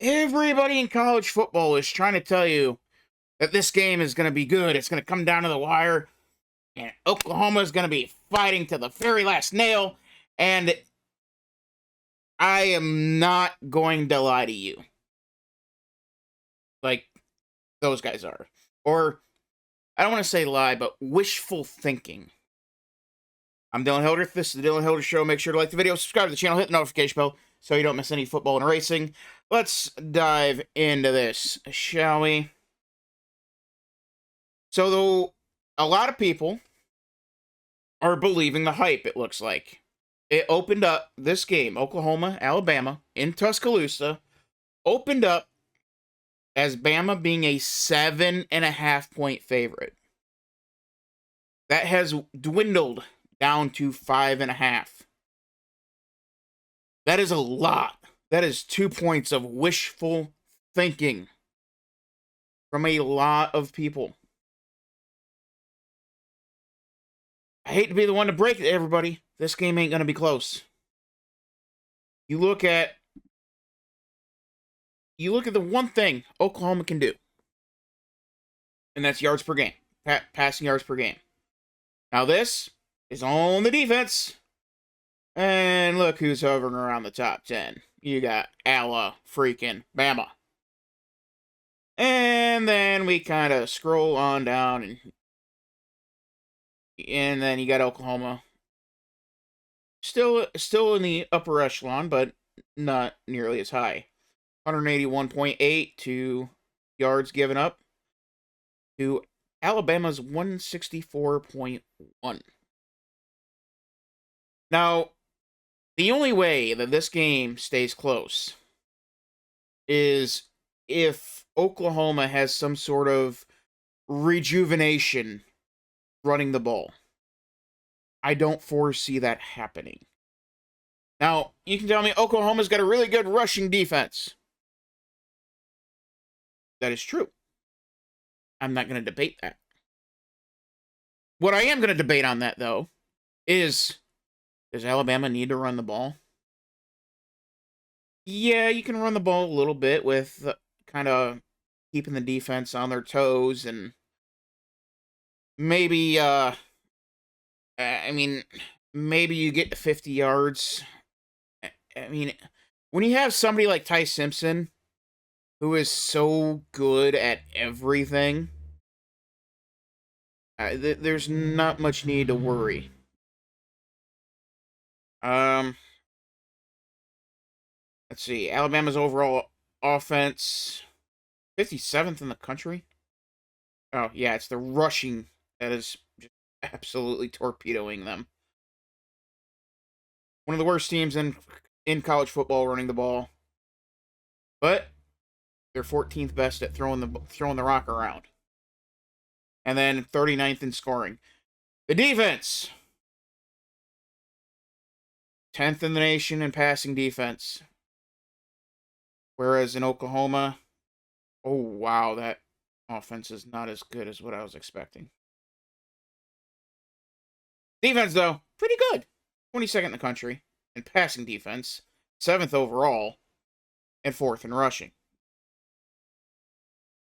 Everybody in college football is trying to tell you that this game is going to be good. It's going to come down to the wire, and Oklahoma is going to be fighting to the very last nail. And I am not going to lie to you, like those guys are. Or, I don't want to say lie, but wishful thinking. I'm Dylan Hildreth. This is the Dylan Hildreth Show. Make sure to like the video, subscribe to the channel, hit the notification bell so you don't miss any football and racing. Let's dive into this, shall we? So, though, a lot of people are believing the hype, it looks like. It opened up, this game, Oklahoma, Alabama, in Tuscaloosa, opened up as Bama being a 7.5-point favorite. That has dwindled down to 5.5. That is a lot. That is 2 points of wishful thinking from a lot of people. I hate to be the one to break it to everybody. This game ain't going to be close. You look at the one thing Oklahoma can do, and that's yards per game, passing yards per game. Now this is on the defense, and look who's hovering around the top 10. You got freaking Bama. And then we kind of scroll on down, and then you got Oklahoma. Still in the upper echelon, but not nearly as high. 181.8 to yards given up to Alabama's 164.1. Now, the only way that this game stays close is if Oklahoma has some sort of rejuvenation running the ball. I don't foresee that happening. Now, you can tell me Oklahoma's got a really good rushing defense. That is true. I'm not going to debate that. What I am going to debate on that, though, is, does Alabama need to run the ball? Yeah, you can run the ball a little bit with kind of keeping the defense on their toes and maybe, maybe you get to 50 yards. I mean, when you have somebody like Simpson, who is so good at everything, there's not much need to worry. Let's see. Alabama's overall offense, 57th in the country. Oh, yeah, it's the rushing that is just absolutely torpedoing them. One of the worst teams in college football running the ball. But they're 14th best at throwing the rock around. And then 39th in scoring. The defense, 10th in the nation in passing defense. Whereas in Oklahoma, oh wow, that offense is not as good as what I was expecting. Defense, though, pretty good. 22nd in the country in passing defense, 7th overall, and 4th in rushing.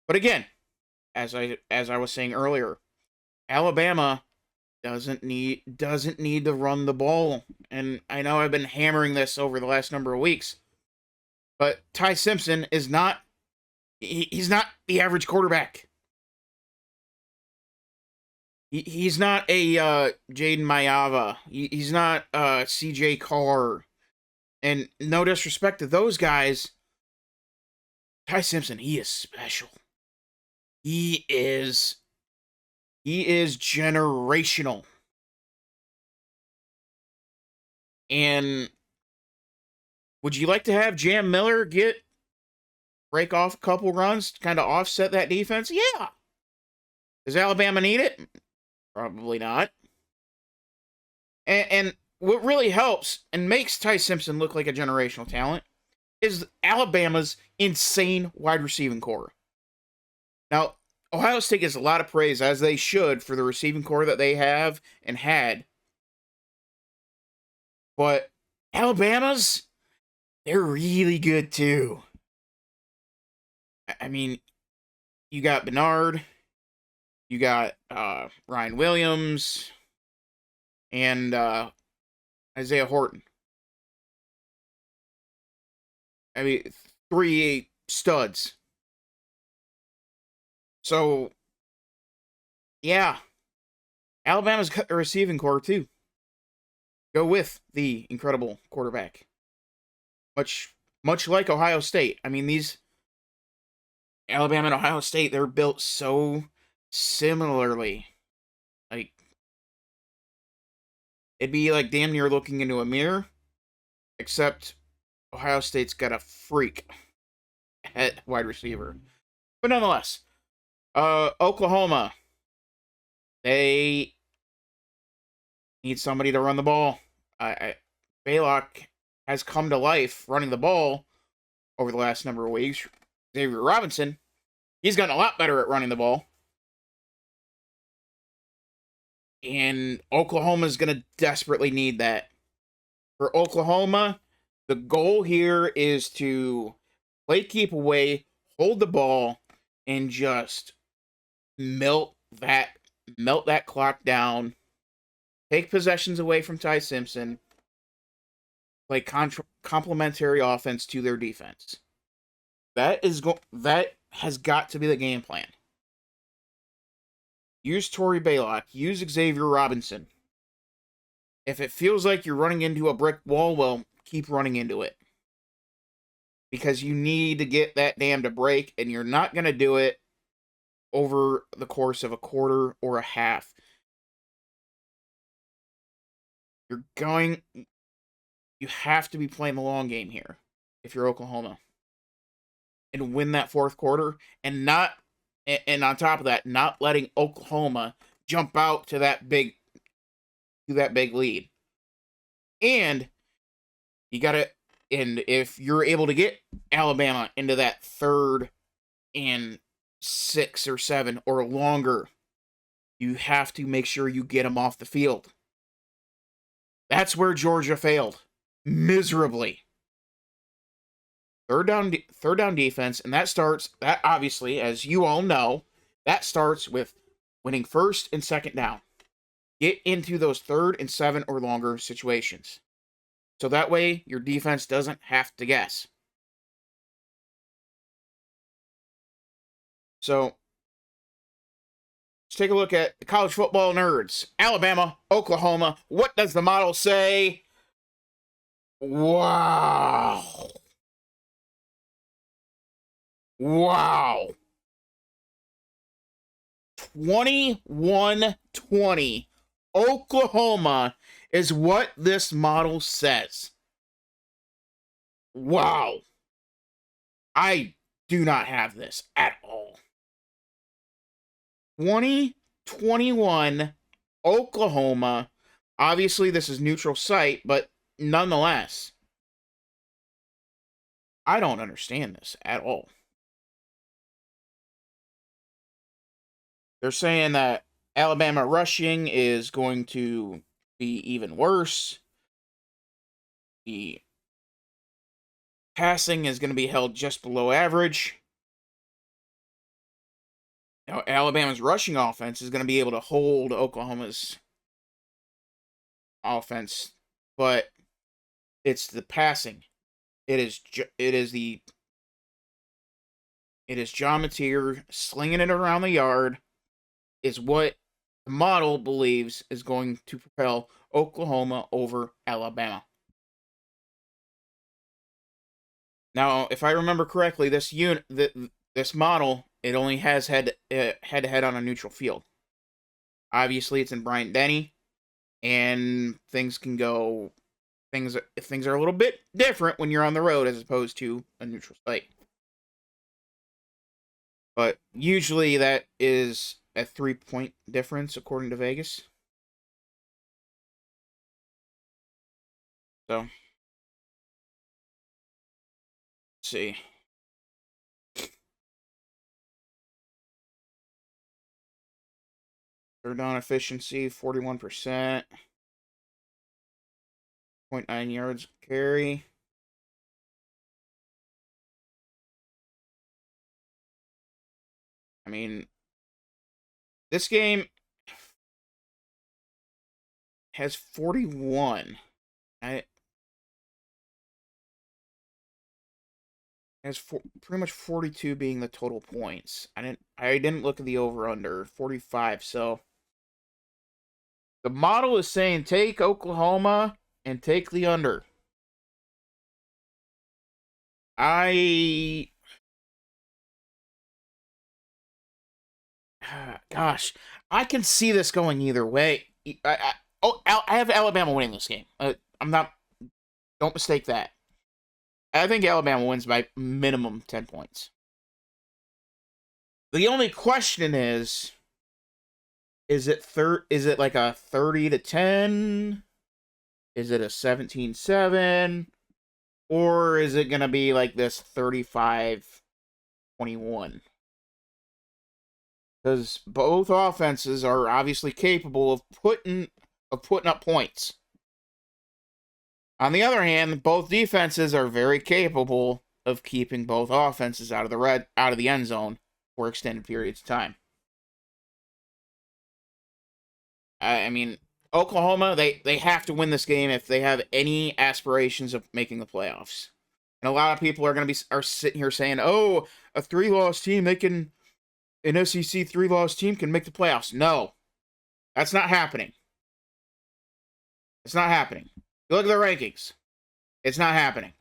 But again, as I was saying earlier, Alabama doesn't need to run the ball. And I know I've been hammering this over the last number of weeks, but Simpson is not he's not the average quarterback. He's not a Jaden Mayava. He's not CJ Carr. And no disrespect to those guys, Simpson, he is special. He is generational. And would you like to have Jam Miller break off a couple runs to kind of offset that defense? Yeah. Does Alabama need it? Probably not. And what really helps and makes Simpson look like a generational talent is Alabama's insane wide receiving core. Now, Ohio State gets a lot of praise, as they should, for the receiving core that they have and had. But Alabama's, they're really good too. I mean, you got Bernard, you got Ryan Williams, and Isaiah Horton. I mean, three studs. So, yeah, Alabama's got a receiving core too. Go with the incredible quarterback. Much like Ohio State. I mean, these Alabama and Ohio State, they're built so similarly. Like, it'd be like damn near looking into a mirror, except Ohio State's got a freak at wide receiver. But nonetheless, Oklahoma, they need somebody to run the ball. Baylock has come to life running the ball over the last number of weeks. Xavier Robinson, he's gotten a lot better at running the ball. And Oklahoma's going to desperately need that. For Oklahoma, the goal here is to play keep away, hold the ball, and just melt that clock down. Take possessions away from Ty Simpson. Play complementary offense to their defense. That has got to be the game plan. Use Torrey Baylock. Use Xavier Robinson. If it feels like you're running into a brick wall, well, keep running into it. Because you need to get that dam to break, and you're not going to do it over the course of a quarter or a half. You have to be playing the long game here if you're Oklahoma. And win that fourth quarter, and on top of that, not letting Oklahoma jump out to that big lead. And if you're able to get Alabama into that 3rd and 6 or 7 or longer, you have to make sure you get them off the field. That's where Georgia failed miserably. Third down defense, and that obviously, as you all know, that starts with winning 1st and 2nd down. Get into those 3rd and 7 or longer situations. So that way, your defense doesn't have to guess. So, let's take a look at the college football nerds. Alabama, Oklahoma. What does the model say? Wow. Wow. 21-20. Oklahoma is what this model says. Wow. I do not have this at all. 2021 Oklahoma. Obviously, this is neutral site, but nonetheless, I don't understand this at all. They're saying that Alabama rushing is going to be even worse. The passing is going to be held just below average. Now, Alabama's rushing offense is going to be able to hold Oklahoma's offense, but it's the passing. It is John Mateer slinging it around the yard is what the model believes is going to propel Oklahoma over Alabama. Now, if I remember correctly, this model, it only has head-to-head on a neutral field. Obviously, it's in Bryant-Denny, and things are a little bit different when you're on the road as opposed to a neutral site. But usually that is a 3-point difference according to Vegas. So, let's see. Third down efficiency, 41%. 0.9 yards carry. mean, this game has 41. Pretty much 42 being the total points. I didn't look at the over under 45. So the model is saying take Oklahoma and take the under. Gosh, I can see this going either way. I have Alabama winning this game. I'm not. Don't mistake that. I think Alabama wins by minimum 10 points. The only question is it like a 30-10? Is it a 17-7? Or is it going to be like this 35-21? Because both offenses are obviously capable of putting up points. On the other hand, both defenses are very capable of keeping both offenses out of the end zone for extended periods of time. I mean, Oklahoma, they have to win this game if they have any aspirations of making the playoffs. And a lot of people are sitting here saying, "Oh, a 3-loss team, an SEC 3-loss team can make the playoffs." No, that's not happening. It's not happening. You look at the rankings. It's not happening.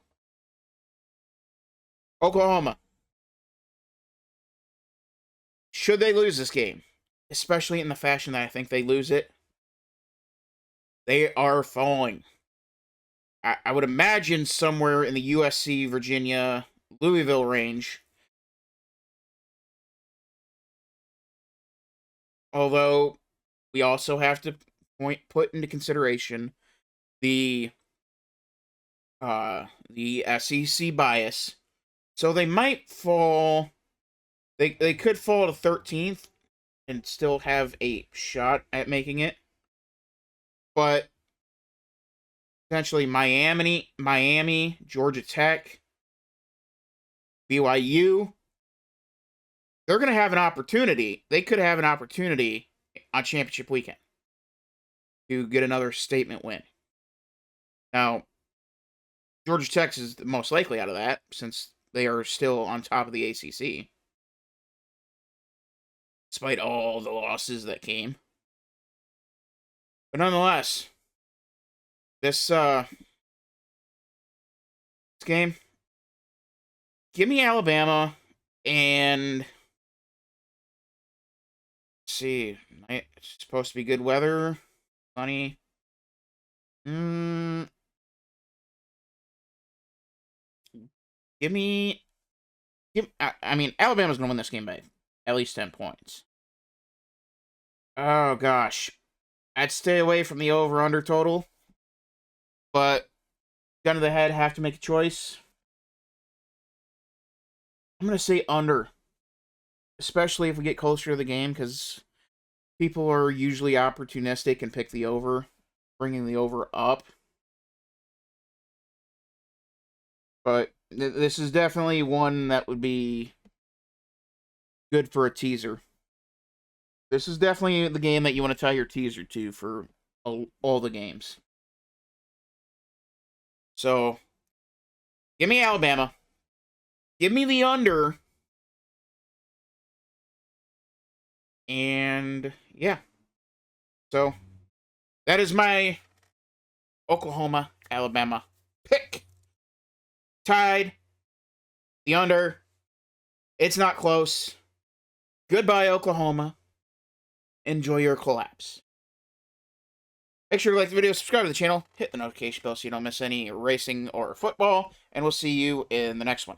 Oklahoma, should they lose this game, especially in the fashion that I think they lose it, they are falling. I would imagine somewhere in the USC, Virginia, Louisville range. Although we also have to put into consideration the SEC bias. So they might fall. They could fall to 13th and still have a shot at making it. But potentially Miami, Georgia Tech, BYU, they're going to have an opportunity. They could have an opportunity on championship weekend to get another statement win. Now, Georgia Tech is the most likely out of that since they are still on top of the ACC, despite all the losses that came. But nonetheless, this game, give me Alabama and let's see, it's supposed to be good weather, sunny. I mean, Alabama's going to win this game by at least 10 points. Oh, gosh. I'd stay away from the over-under total. But, gun to the head, have to make a choice. I'm going to say under. Especially if we get closer to the game, because people are usually opportunistic and pick the over, bringing the over up. But this is definitely one that would be good for a teaser. This is definitely the game that you want to tie your teaser to for all the games. So, give me Alabama. Give me the under. And, yeah. So, that is my Oklahoma, Alabama pick. Tied. The under. It's not close. Goodbye, Oklahoma. Enjoy your collapse. Make sure to like the video, subscribe to the channel, hit the notification bell so you don't miss any racing or football, and we'll see you in the next one.